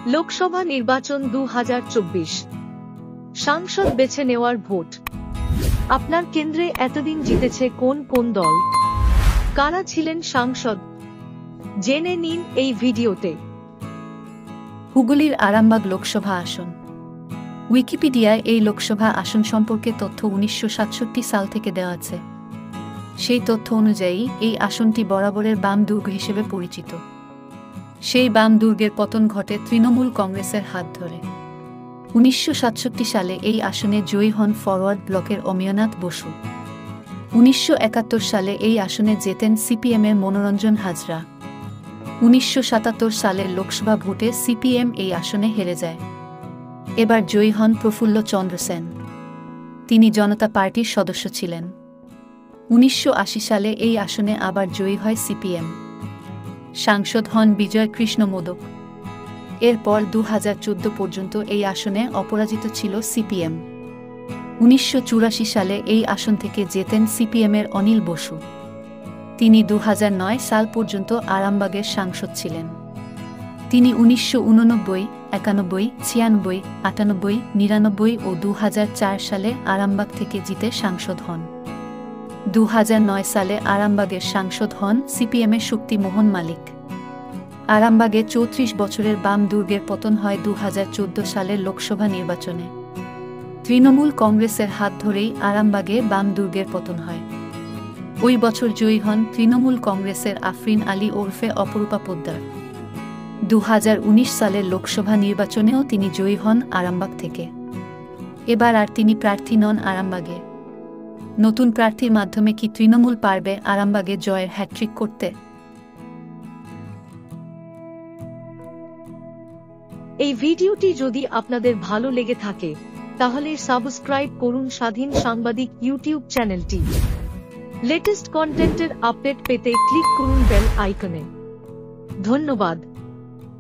লোকসভা নির্বাচন 2024 সাংসদ বেছে নেওয়ার ভোট। আপনার কেন্দ্রে এতদিন জিতেছে কোন কোন দল, কারা ছিলেন সাংসদ, জেনে নিন এই ভিডিওতে। হুগলির আরামবাগ লোকসভা আসন। উইকিপিডিয়ায় এই লোকসভা আসন সম্পর্কে তথ্য 1967 সাল থেকে দেওয়া আছে। সেই তথ্য অনুযায়ী এই আসনটি বরাবরের বাম দুর্গ হিসেবে পরিচিত। সেই বাম দুর্গের পতন ঘটে তৃণমূল কংগ্রেসের হাত ধরে। 1967 সালে এই আসনে জয়ী হন ফরওয়ার্ড ব্লকের অমিয়নাথ বসু। 1971 সালে এই আসনে জেতেন সিপিএমের মনোরঞ্জন হাজরা। 1977 সালের লোকসভা ভোটে সিপিএম এই আসনে হেরে যায়। এবার জয়ী হন প্রফুল্ল চন্দ্র সেন। তিনি জনতা পার্টির সদস্য ছিলেন। 1980 সালে এই আসনে আবার জয়ী হয় সিপিএম। সাংসদ হন বিজয় কৃষ্ণ মোদক। এরপর 2014 পর্যন্ত এই আসনে অপরাজিত ছিল সিপিএম। 1984 সালে এই আসন থেকে জেতেন সিপিএমের অনিল বসু। তিনি 2009 সাল পর্যন্ত আরামবাগের সাংসদ ছিলেন। তিনি 1989, 91, 96, 98, 99 ও 2004 সালে আরামবাগ থেকে জিতে সাংসদ হন। 2009 সালে আরামবাগের সাংসদ হন সিপিএমের শক্তি মোহন মালিক। আরামবাগে 34 বছরের বাম দুর্গের পতন হয় 2014 সালের লোকসভা নির্বাচনে। তৃণমূল কংগ্রেসের হাত ধরেই আরামবাগে বাম দুর্গের পতন হয়। ওই বছর জয়ী হন তৃণমূল কংগ্রেসের আফরিন আলী ওরফে অপরূপা পোদ্দার। 2019 সালের লোকসভা নির্বাচনেও তিনি জয়ী হন আরামবাগ থেকে। এবার আর তিনি প্রার্থী নন আরামবাগে। নতুন প্রার্থীর মাধ্যমে কি তৃণমূল পারবে আরামবাগে জয়ের হ্যাট্রিক করতে? এই ভিডিওটি যদি আপনাদের ভালো লেগে থাকে তাহলে সাবস্ক্রাইব করুন স্বাধীন সাংবাদিক ইউটিউব চ্যানেলটি। লেটেস্ট কন্টেন্টের আপডেট পেতে ক্লিক করুন বেল আইকনে। ধন্যবাদ।